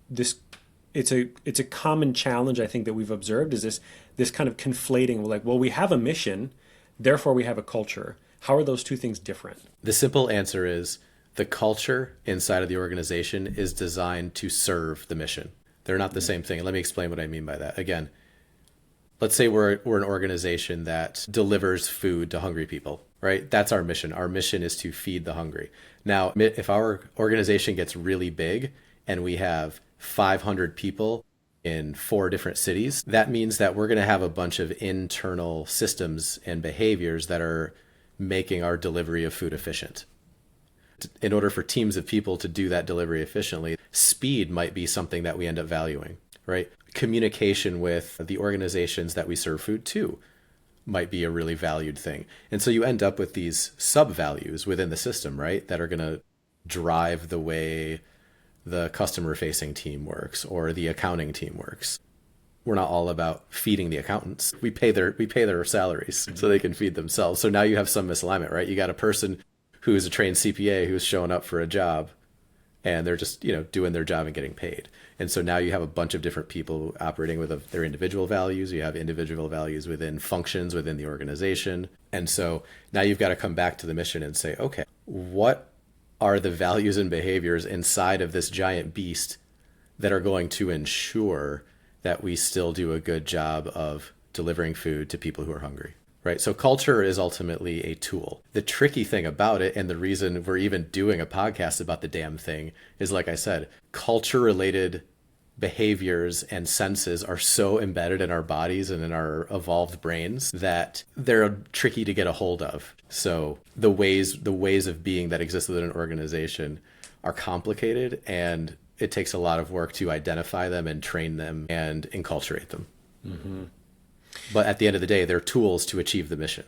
this it's a common challenge I think that we've observed is this kind of conflating. We're like, well, we have a mission, therefore we have a culture. How are those two things different? The simple answer is the culture inside of the organization is designed to serve the mission. They're not the same thing. Let me explain what I mean by that. Again, let's say we're an organization that delivers food to hungry people, right? That's our mission. Our mission is to feed the hungry. Now, if our organization gets really big and we have 500 people in 4 different cities, that means that we're going to have a bunch of internal systems and behaviors that are making our delivery of food efficient. In order for teams of people to do that delivery efficiently, speed might be something that we end up valuing, right? Communication with the organizations that we serve food to might be a really valued thing. And so you end up with these sub-values within the system, right? That are going to drive the way the customer-facing team works or the accounting team works. We're not all about feeding the accountants. We pay their salaries so they can feed themselves. So now you have some misalignment, right? You got a person who's a trained CPA who's showing up for a job and they're just, doing their job and getting paid. And so now you have a bunch of different people operating with their individual values. You have individual values within functions within the organization. And so now you've got to come back to the mission and say, okay, what are the values and behaviors inside of this giant beast that are going to ensure that we still do a good job of delivering food to people who are hungry, right? So culture is ultimately a tool. The tricky thing about it, and the reason we're even doing a podcast about the damn thing, is, like I said, culture-related behaviors and senses are so embedded in our bodies and in our evolved brains that they're tricky to get a hold of. So the ways of being that exist within an organization are complicated, and it takes a lot of work to identify them and train them and enculturate them. Mm-hmm. But at the end of the day, they're tools to achieve the mission.